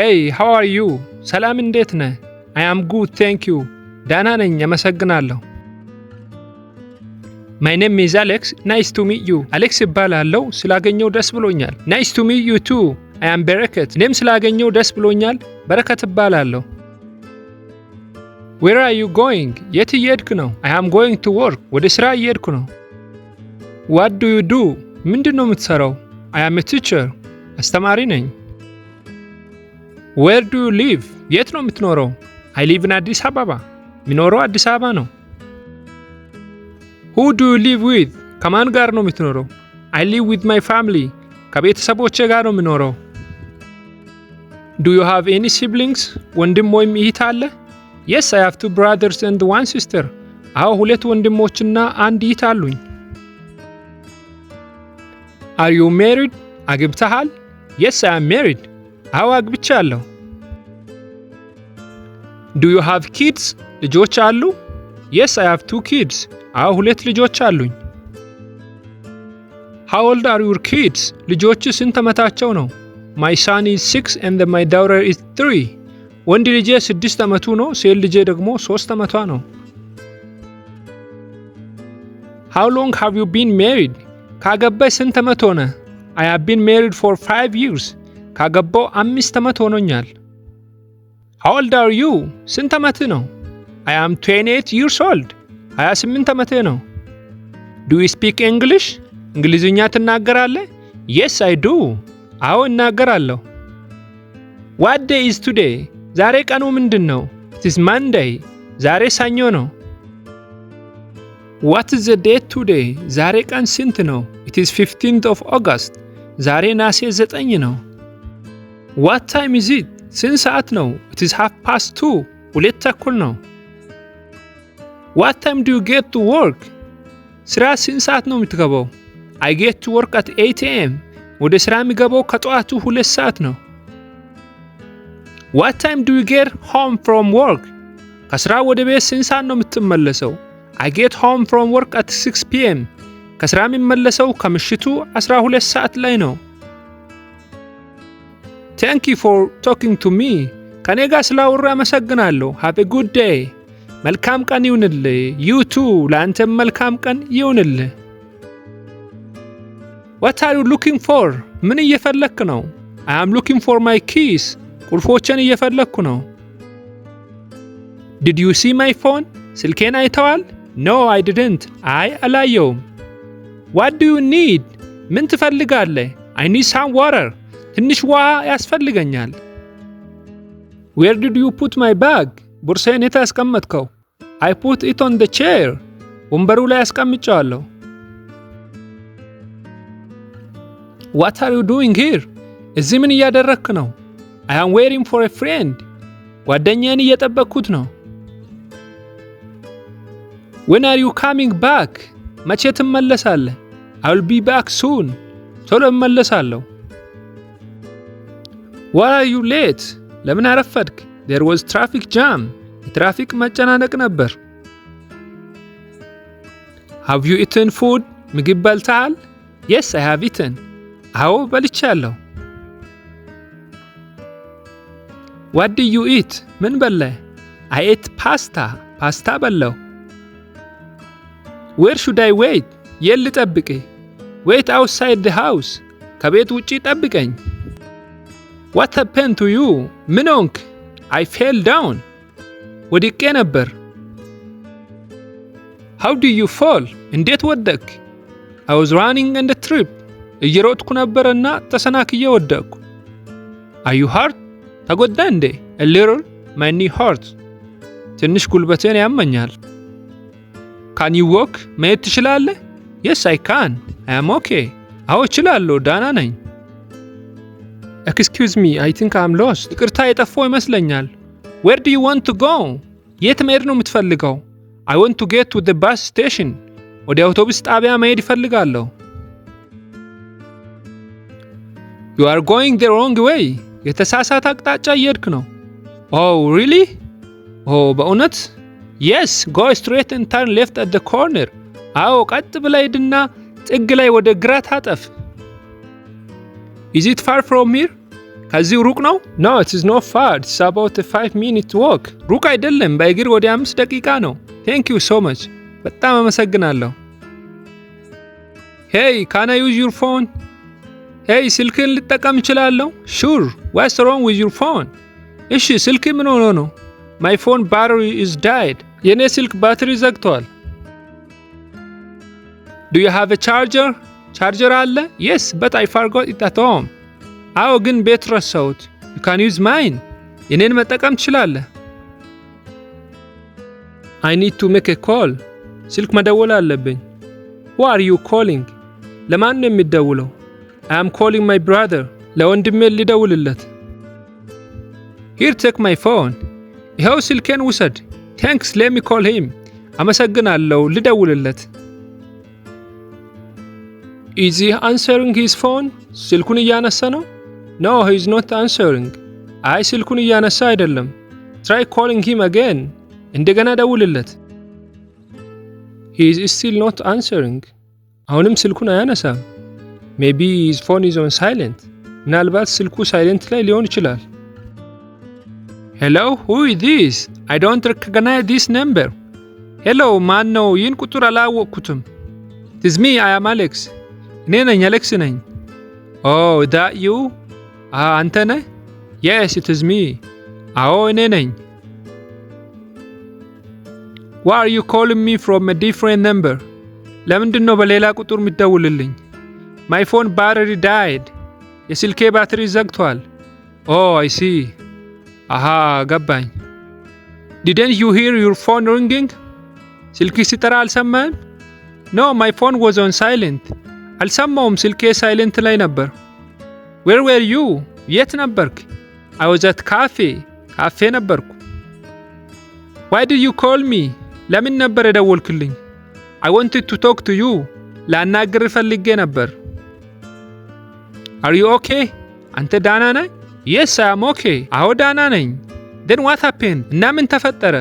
Hey, how are you? ሰላም እንዴት ነህ? I am good, thank you. ደህና ነኝ አመሰግናለሁ። My name is Alex. Nice to meet you. Alex እባላለሁ ስላገኘው ደስ ብሎኛል። Nice to meet you too. I am በረከት። እኔም ስላገኘው ደስ ብሎኛል። በረከት እባላለሁ። Where are you going? የት እየሄድክ ነው? I am going to work. ወደ ስራ እየሄድኩ ነው። What do you do? ምንድን ነው የምትሰራው? I am a teacher. አስተማሪ ነኝ። Where do you live? የት ነው የምትኖረው? I live in አዲስ አበባ። የሚኖረው አዲስ አበባ ነው። Who do you live with? ከማን ጋር ነው የምትኖረው? I live with my family. ከቤተሰቦቼ ጋር ነው የምኖረው። Do you have any siblings? ወንድም ወይም እህት አለ? Yes, I have 2 brothers and 1 sister. አዎ 2 ወንድሞችና 1 እህት አሉኝ። Are you married? አግብተሃል? Yes, I am married. አዎ አግብቻለሁ። Do you have kids? ልጆች አሉ? Yes, I have 2 kids. አዎ 2 ልጆች አሉኝ። How old are your kids? ልጆች ስንት ዓመታቸው ነው? My son is 6 and my daughter is 3. ወንድ ልጄ 6 ዓመቱ ነው፣ ሴት ልጄ ደግሞ 3 ዓመቷ ነው። How long have you been married? ካገባህ ስንት ዓመት ሆነ? I have been married for 5 years. ካገባው 5 ዓመት ሆኖኛል። How old are you? ስንት ዓመትህ ነው? I am 28 years old. 28 ዓመቴ ነው። Do you speak English? እንግሊዝኛ ትናገራለህ? Yes, I do. አዎ እናገራለሁ። What day is today? ዛሬ ቀኑ ምንድን ነው? It is Monday. ዛሬ ሰኞ ነው። What is the date today? ዛሬ ቀን ስንት ነው? It is 15th of August. ዛሬ ናሴ 9 ነው። What time is it? ስንት ሰዓት ነው? It is 2:30. 2:30 ነው። What time do you get to work? ስራ ስንት ሰዓት ነው የምትገባው? I get to work at 8 a.m. ወደ ስራ የሚገባው ከጠዋቱ 2 ሰዓት ነው። What time do you get home from work? ከስራ ወደ ቤት ስንት ሰዓት ነው የምትመለሰው? I get home from work at 6 p.m. ከስራ የሚመለሰው ከምሽቱ 12 ሰዓት ላይ ነው። Thank you for talking to me. ከኔ ጋር ስላወራ አመሰግናለሁ። Have a good day. መልካም ቀን ይሁንልህ። You too. ለአንተም መልካም ቀን ይሁንልህ። What are you looking for? ምን እየፈለክ ነው? I am looking for my keys. ቁልፎችን እየፈለኩ ነው። Did you see my phone? ስልኬን አይተዋል? No, I didn't. አይ አላየውም። What do you need? ምን ትፈልጋለህ? I need some water. ትንሽ ውሃ ያስፈልገኛል። Where did you put my bag? ቦርሳዬን የት አስቀመጥከው? I put it on the chair. ወንበሩ ላይ አስቀምጬዋለሁ። What are you doing here? እዚህ ምን እያደረግክ ነው? I am waiting for a friend. ጓደኛዬን እየጠበቅኩት ነው። When are you coming back? መቼ ትመለሳለህ? I will be back soon. ቶሎ እመለሳለሁ። Why are you late? ለምን አረፈድክ? There was traffic jam. የትራፊክ መጨናነቅ ነበር። Have you eaten food? ምግብ በልተሃል? Yes, I have eaten. አዎ በልቻለሁ። What did you eat? ምን በላህ? I ate pasta. ፓስታ በላሁ። Where should I wait? የት ልጠብቅህ? Wait outside the house. ከቤት ውጪ ጠብቀኝ። What happened to you? ምን ሆንክ? I fell down. ወድቄ ነበር። How did you fall? እንዴት ወደቅክ? I was running and tripped. እየሮጥኩ ነበርና ተሰናክዬ ወደቅኩ። Are you hurt? ተጎዳ እንዴ? A little. My knee hurts. ትንሽ ጉልበቴን ያመኛል። Can you walk? መሄድ ትችላለህ? Yes, I can. I am okay. አዎ እችላለሁ፣ ዳና ነኝ። Excuse me, I think I am lost. ይቅርታ የጠፋው ይመስለኛል። Where do you want to go? የት መሄድ ነው የምትፈልገው? I want to get to the bus station. ወደ አውቶቡስ ጣቢያ መሄድ ይፈልጋለሁ። You are going the wrong way. የተሳሳተ አቅጣጫ እየሄድክ ነው። Oh, really? Oh, በእውነት? Yes, go straight and turn left at the corner. አዎ ቀጥ ብለህ ሂድና ጥግ ላይ ወደ ግራ ታጠፍ። Is it far from here? ከዚህ ሩቅ ነው? No, it is not far. It's about a 5-minute walk. ሩቅ አይደለም፣ በእግር ወደ 5 ደቂቃ ነው። Thank you so much. በጣም አመሰግናለሁ። Hey, can I use your phone? Hey, ስልክህን ልጠቀም እችላለሁ? Sure. What's wrong with your phone? እሺ፣ ስልክ ምን ሆኖ ነው? My phone battery is died. የኔ ስልክ ባትሪ ዘግቷል። Do you have a charger? ቻርጀር አለ? Yes, but I forgot it at home. አዎ፣ ግን ቤት ረሳሁት። You can use mine. የኔን መጠቀም ትችላለህ። I need to make a call. ስልክ መደወል አለብኝ። Who are you calling? ለማን ነው የሚደውለው? I am calling my brother. ለወንድሜ ልደውልለት። Here, take my phone. ይኸው ስልኬን ውሰድ። Thanks, let me call him. አመሰግናለሁ፣ ልደውልለት። Is he answering his phone? ስልኩን እያነሳ ነው? No, he is not answering. አይ፣ ስልኩን እያነሳ አይደለም። Try calling him again. እንደገና ደውልለት። He is still not answering. አሁንም ስልኩን አያነሳም። Maybe his phone is on silent. ምናልባት ስልኩ ሳይለንት ላይ ሊሆን ይችላል። Hello, who is this? I don't recognize this number. Hello, ማን ነው? ይህን ቁጥር አላወቅኩትም። It is me, I am Alex. እኔ ነኝ፣ አሌክስ ነኝ። Oh, that you? አንተ ነህ? Yes, it is me. አዎ፣ እኔ ነኝ። Why are you calling me from a different number? ለምንድን ነው በሌላ ቁጥር የምትደውልልኝ? My phone battery died. የስልኬ ባትሪ ዘግቷል። Oh, I see. አሃ፣ ገባኝ። Didn't you hear your phone ringing? ስልክ ሲጠራ አልሰማህም? No, my phone was on silent. አልሰማውም፣ ስልኬ ሳይለንት ላይ ነበር። Where were you? የት ነበርክ? I was at cafe. ካፌ ነበርኩ። Why did you call me? ለምን ነበር የደወልክልኝ? I wanted to talk to you. ላናግር ፈልጌ ነበር። Are you okay? አንተ ዳና ነህ? Yes, I am okay. አዎ፣ ዳና ነኝ። Then what happened? እና ምን ተፈጠረ?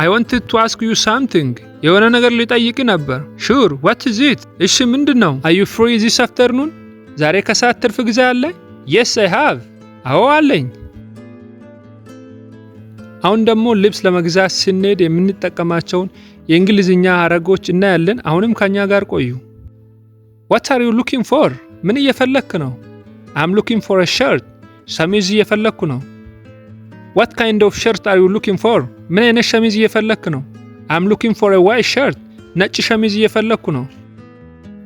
I wanted to ask you something. የሆነ ነገር ልጠይቅ ነበር። Sure, what is it? እሺ፣ ምንድን ነው? Are you free this afternoon? ዛሬ ከሰዓት ትርፍ ጊዜ አለ? Yes, I have. አዎ፣ አለኝ። አሁን ደግሞ ልብስ ለመግዛት ስንሄድ የምንጠቀማቸውን የእንግሊዝኛ ሐረጎች እናያለን። አሁንም ከኛ ጋር ቆዩ። What are you looking for? ምን እየፈለክ ነው? I'm looking for a shirt. ሸሚዝ እየፈለኩ ነው። What kind of shirt are you looking for? ምን አይነት ሸሚዝ እየፈለክ ነው? I'm looking for a white shirt. ነጭ ሸሚዝ እየፈለኩ ነው።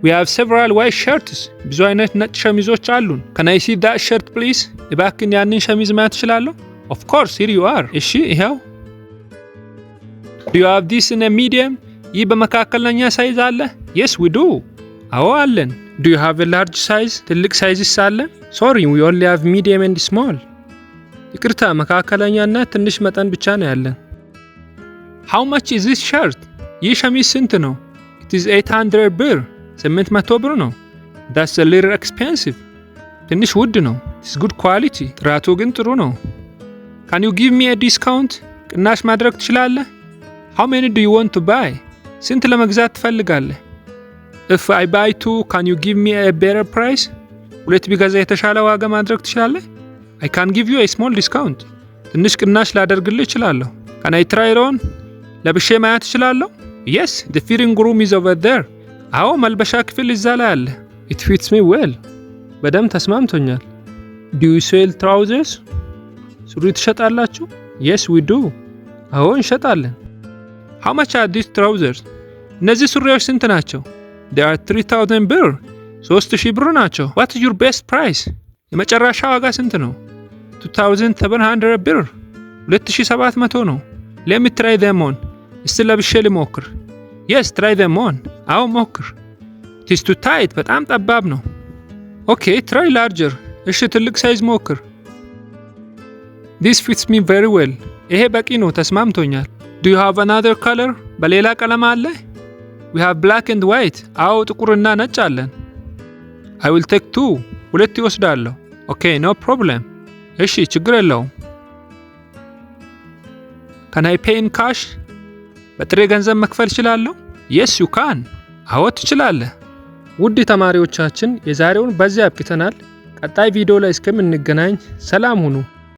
We have several white shirts. ብዙ አይነት ነጭ ሸሚዞች አሉን። Can I see that shirt please? እባክን ያንን ሸሚዝ ማየት እችላለሁ? Of course, here you are. እሺ፣ ይኸው። Do you have this in a medium? ይህ በመካከለኛ ሳይዝ አለ? Yes, we do. አዎ፣ አለን። Do you have a large size? ትልቅ ሳይዝስ አለ? Sorry, we only have medium and small. ይቅርታ፣ መካከለኛና ትንሽ መጠን ብቻ ነው ያለን። How much is this shirt? ይህ ሸሚዝ ስንት ነው? It is 800 ብር። 800 ብር ነው። That's a little expensive. ትንሽ ውድ ነው። It's good quality. ጥራቱ ግን ጥሩ ነው። Can you give me a discount? ቅናሽ ማድረግ ትችላለህ? How many do you want to buy? ስንት ለመግዛት ትፈልጋለህ? If I buy 2, can you give me a better price? ሁለት ቢገዛ የተሻለ ዋጋ ማድረግ ትችላለህ? I can give you a small discount. ትንሽ ቅናሽ ላደርግልህ እችላለሁ። Can I try it on? ለብሼ ማየት እችላለሁ? Yes, the fitting room is over there. አዎ፣ መልበሻ ክፍል እዛ ላይ አለ። It fits me well. በደንብ ተስማምቶኛል። Do you sell trousers? ሱሪ ትሸጣላችሁ? Yes, we do. አዎ፣ እንሸጣለን። How much are these trousers? እነዚህ ሱሪዎች ስንት ናቸው? They are 3000 ብር። 3000 ብር ናቸው። What is your best price? የመጨረሻ ዋጋ ስንት ነው? 2700 ብር። 2700 ነው። Let me try them on. እስቲ ለብሼ ልሞክር። Yes, try them on. አዎ፣ ሞክር። It is too tight. በጣም ጠባብ ነው። Okay, try larger. እሺ፣ ትልቅ ሳይዝ ሞክር። This fits me very well. ይሄ በቂ ነው፣ ተስማምቶኛል። Do you have another color? በሌላ ቀለም አለ? We have black and white. አዎ፣ ጥቁርና ነጭ አለን። I will take 2. ሁለት ይወስዳለሁ። Okay, no problem. እሺ፣ ችግር የለውም። Can I pay in cash? በጥሬ ገንዘብ መክፈል እችላለሁ? Yes, you can. አዎ፣ ትችላለህ። ውድ ተማሪዎቻችን፣ የዛሬውን በዚህ አብቅተናል። ቀጣይ ቪዲዮ ላይ እስከምንገናኝ ሰላም ሁኑ።